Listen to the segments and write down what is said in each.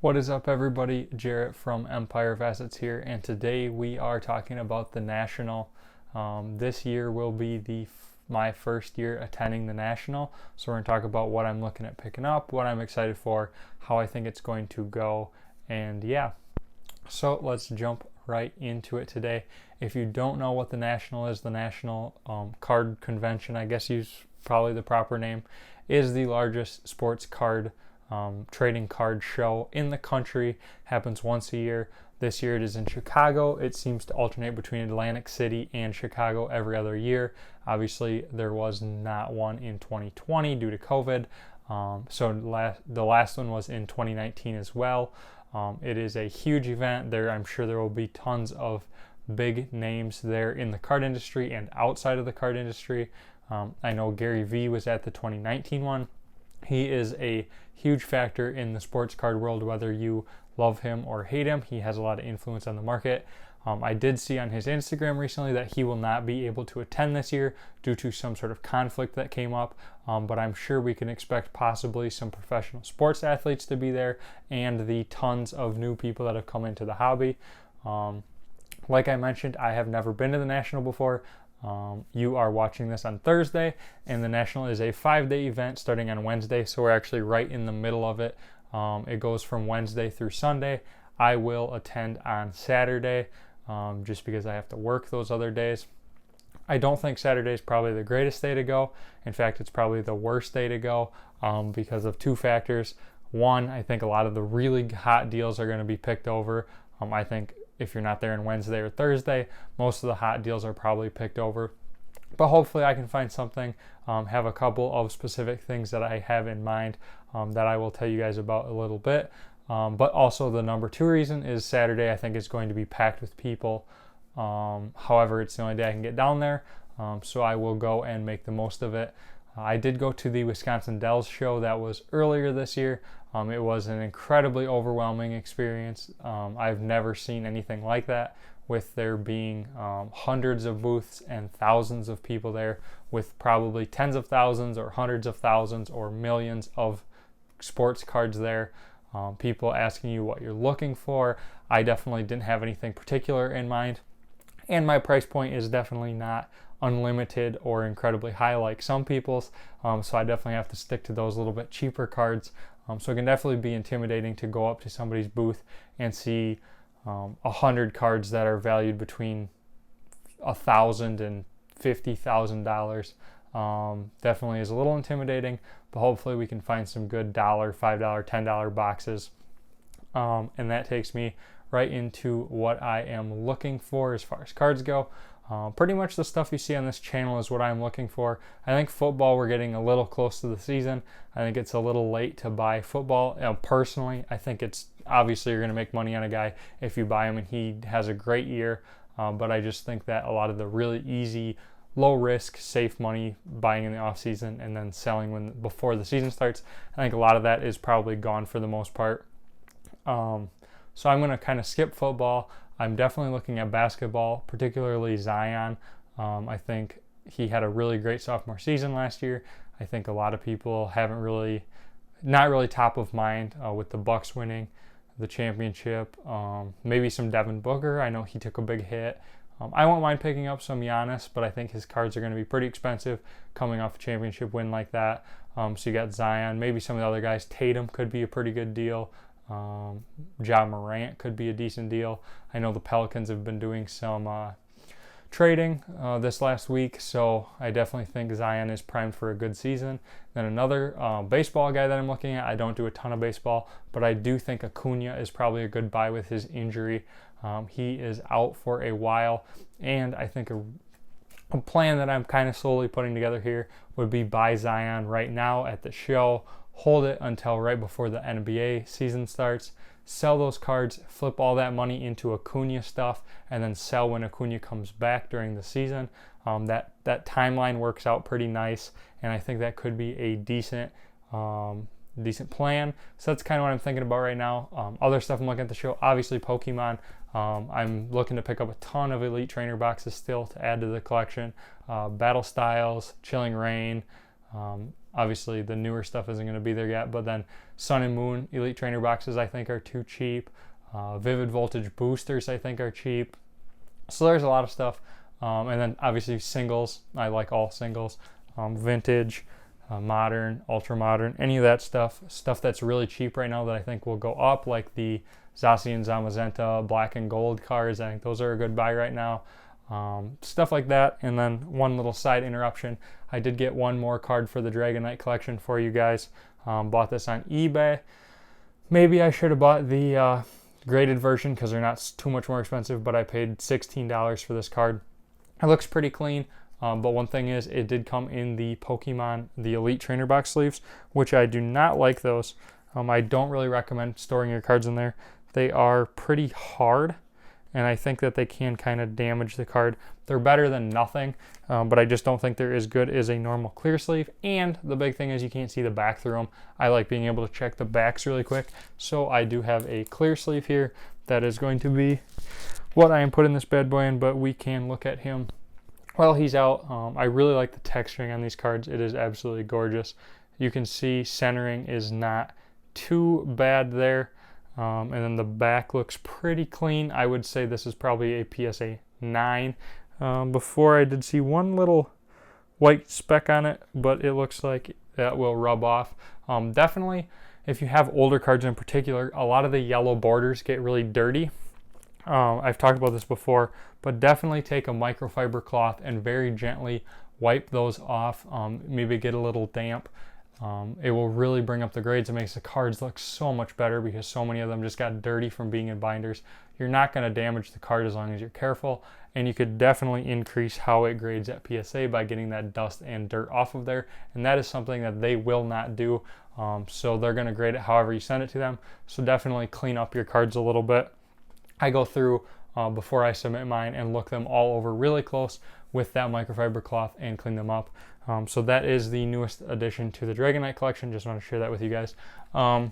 What is up, everybody? Jarrett from Empire Facets here, and today we are talking about the National. This year will be my first year attending the National, so we're going to talk about what I'm looking at picking up, what I'm excited for, how I think it's going to go, and yeah. So let's jump right into it today. If you don't know what the National is, the National Card Convention, I guess is probably the proper name, is the largest sports card trading card show in the country. Happens once a year. This year it is in Chicago. It seems to alternate between Atlantic City and Chicago every other year. Obviously, there was not one in 2020 due to COVID. The last one was in 2019 as well. It is a huge event. I'm sure there will be tons of big names there in the card industry and outside of the card industry. I know Gary Vee was at the 2019 one. He is a huge factor in the sports card world, whether you love him or hate him. He has a lot of influence on the market. I did see on his Instagram recently that he will not be able to attend this year due to some sort of conflict that came up, but I'm sure we can expect possibly some professional sports athletes to be there and the tons of new people that have come into the hobby. Like I mentioned, I have never been to the National before. You are watching this on Thursday, and the National is a 5-day event starting on Wednesday, so we're actually right in the middle of it. It goes from Wednesday through Sunday. I will attend on Saturday just because I have to work those other days. I don't think Saturday is probably the greatest day to go. In fact, it's probably the worst day to go because of two factors. One, I think a lot of the really hot deals are going to be picked over. I think if you're not there on Wednesday or Thursday, most of the hot deals are probably picked over. But hopefully I can find something, have a couple of specific things that I have in mind that I will tell you guys about a little bit. But also the number two reason is Saturday I think is going to be packed with people. However, it's the only day I can get down there, so I will go and make the most of it. I did go to the Wisconsin Dells show that was earlier this year. It was an incredibly overwhelming experience. I've never seen anything like that, with there being hundreds of booths and thousands of people there, with probably tens of thousands or hundreds of thousands or millions of sports cards there. People asking you what you're looking for. I definitely didn't have anything particular in mind, and my price point is definitely not unlimited or incredibly high like some people's, so I definitely have to stick to those little bit cheaper cards. So it can definitely be intimidating to go up to somebody's booth and see 100 cards that are valued between $1,000 and $50,000. Definitely is a little intimidating, but hopefully we can find some good $1, $5, $10 boxes. And that takes me right into what I am looking for as far as cards go. Pretty much the stuff you see on this channel is what I'm looking for. I think football, we're getting a little close to the season. I think it's a little late to buy football. Personally, I think it's obviously you're going to make money on a guy if you buy him and he has a great year. But I just think that a lot of the really easy, low risk, safe money buying in the off season and then selling before the season starts, I think a lot of that is probably gone for the most part. So I'm going to kind of skip football. I'm definitely looking at basketball, particularly Zion. I think he had a really great sophomore season last year. I think a lot of people not really top of mind with the Bucks winning the championship. Maybe some Devin Booker. I know he took a big hit. I won't mind picking up some Giannis, but I think his cards are going to be pretty expensive coming off a championship win like that. So you got Zion, maybe some of the other guys. Tatum could be a pretty good deal. Ja Morant could be a decent deal. I know the Pelicans have been doing some trading this last week, so I definitely think Zion is primed for a good season. Then another baseball guy that I'm looking at, I don't do a ton of baseball, but I do think Acuna is probably a good buy with his injury. He is out for a while, and I think a plan that I'm kind of slowly putting together here would be buy Zion right now at the show, hold it until right before the NBA season starts, sell those cards, flip all that money into Acuna stuff, and then sell when Acuna comes back during the season. That timeline works out pretty nice, and I think that could be a decent plan. So that's kind of what I'm thinking about right now. Other stuff I'm looking at the show, obviously Pokemon. I'm looking to pick up a ton of Elite Trainer boxes still to add to the collection. Battle Styles, Chilling Reign, Obviously, the newer stuff isn't going to be there yet, but then Sun and Moon Elite Trainer boxes I think are too cheap. Vivid Voltage boosters I think are cheap. So there's a lot of stuff. And then obviously singles. I like all singles. Vintage, modern, ultra modern, any of that stuff that's really cheap right now that I think will go up, like the Zassi and Zamazenta black and gold cards. I think those are a good buy right now. Stuff like that. And then one little side interruption, I did get one more card for the Dragon Knight collection for you guys. Bought this on eBay. Maybe I should have bought the graded version because they're not too much more expensive, but I paid $16 for this card. It looks pretty clean, but one thing is it did come in the Pokemon, the Elite Trainer box sleeves, which I do not like those. I don't really recommend storing your cards in there. They are pretty hard, and I think that they can kind of damage the card. They're better than nothing, but I just don't think they're as good as a normal clear sleeve. And the big thing is you can't see the back through them. I like being able to check the backs really quick, so I do have a clear sleeve here that is going to be what I am putting this bad boy in, but we can look at him while he's out. I really like the texturing on these cards. It is absolutely gorgeous. You can see centering is not too bad there. And then the back looks pretty clean. I would say this is probably a PSA 9. Before I did see one little white speck on it, but it looks like that will rub off. Definitely, if you have older cards in particular, a lot of the yellow borders get really dirty. I've talked about this before, but definitely take a microfiber cloth and very gently wipe those off. Maybe get a little damp. It will really bring up the grades. It makes the cards look so much better because so many of them just got dirty from being in binders. You're not going to damage the card as long as you're careful, and you could definitely increase how it grades at PSA by getting that dust and dirt off of there, and that is something that they will not do. So they're going to grade it however you send it to them. So definitely clean up your cards a little bit. I go through before I submit mine and look them all over really close with that microfiber cloth and clean them up. So that is the newest addition to the Dragon Knight collection. Just want to share that with you guys. But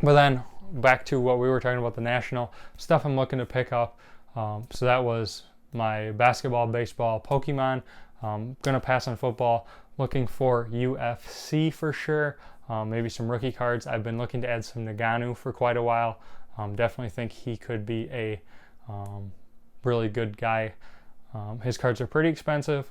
then back to what we were talking about, the national stuff I'm looking to pick up. So that was my basketball, baseball, Pokemon. Gonna pass on football. Looking for UFC for sure. Maybe some rookie cards. I've been looking to add some Nagano for quite a while. Definitely think he could be a really good guy. His cards are pretty expensive,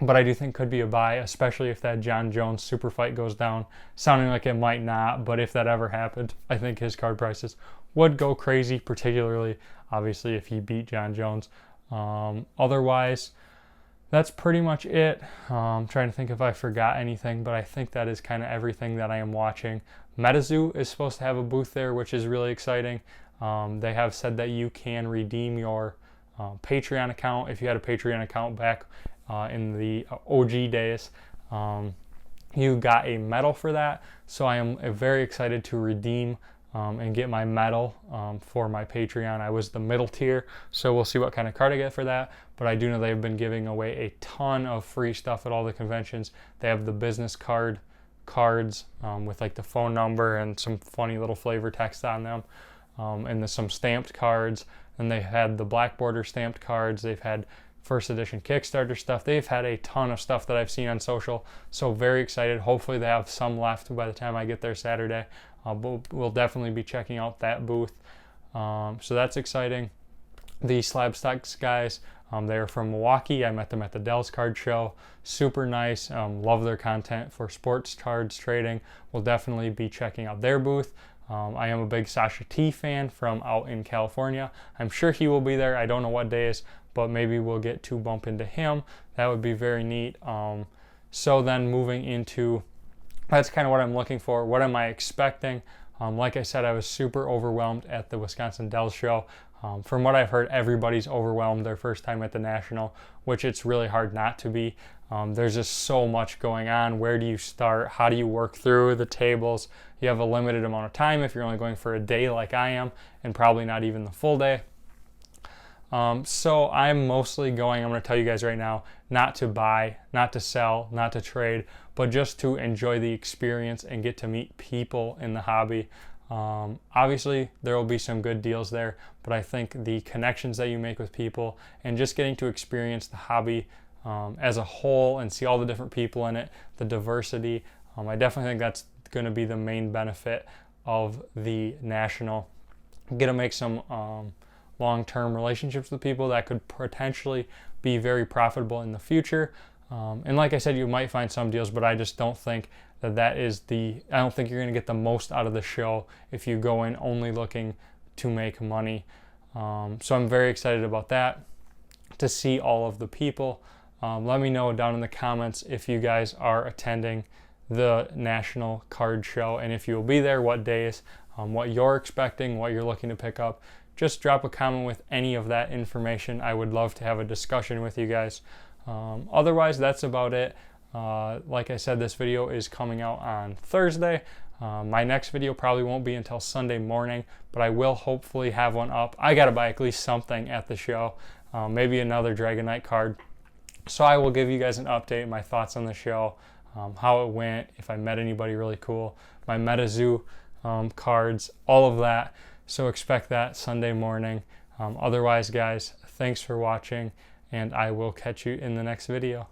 but I do think could be a buy, especially if that John Jones super fight goes down. Sounding like it might not, but if that ever happened, I think his card prices would go crazy, particularly obviously if he beat John Jones. Otherwise, that's pretty much it. I'm trying to think if I forgot anything, but I think that is kind of everything that I am watching. Metazoo is supposed to have a booth there, which is really exciting. They have said that you can redeem your Patreon account. If you had a Patreon account back in the OG days, you got a medal for that. So I am very excited to redeem and get my medal for my Patreon. I was the middle tier, so we'll see what kind of card I get for that. But I do know they've been giving away a ton of free stuff at all the conventions. They have the business cards with like the phone number and some funny little flavor text on them, and some stamped cards. And they had the black border stamped cards. They've had first edition Kickstarter stuff. They've had a ton of stuff that I've seen on social. So very excited. Hopefully they have some left by the time I get there Saturday. We'll definitely be checking out that booth. So that's exciting. The Slab Stocks guys, they're from Milwaukee. I met them at the Dell's card show. Super nice. Love their content for sports cards trading. We'll definitely be checking out their booth. I am a big Sasha T fan from out in California. I'm sure he will be there. I don't know what days, but maybe we'll get to bump into him. That would be very neat. So then moving into, that's kind of what I'm looking for. What am I expecting? Like I said, I was super overwhelmed at the Wisconsin Dells show. From what I've heard, everybody's overwhelmed their first time at the National, which it's really hard not to be. There's just so much going on. Where do you start? How do you work through the tables? You have a limited amount of time if you're only going for a day like I am, and probably not even the full day. So I'm mostly going, I'm going to tell you guys right now, not to buy, not to sell, not to trade, but just to enjoy the experience and get to meet people in the hobby. Obviously, there will be some good deals there, but I think the connections that you make with people and just getting to experience the hobby as a whole and see all the different people in it, the diversity, I definitely think that's going to be the main benefit of the National. Get to make some long-term relationships with people that could potentially be very profitable in the future. And like I said, you might find some deals, but I just don't think that is I don't think you're going to get the most out of the show if you go in only looking to make money. So I'm very excited about that, to see all of the people. Let me know down in the comments if you guys are attending the National Card Show, and if you will be there, what days, what you're expecting, what you're looking to pick up. Just drop a comment with any of that information. I would love to have a discussion with you guys. Otherwise, that's about it. Like I said, this video is coming out on Thursday. My next video probably won't be until Sunday morning, but I will hopefully have one up. I got to buy at least something at the show, maybe another Dragonite card. So I will give you guys an update, my thoughts on the show, how it went, if I met anybody really cool, my Metazoo cards, all of that. So expect that Sunday morning. Otherwise, guys, thanks for watching, and I will catch you in the next video.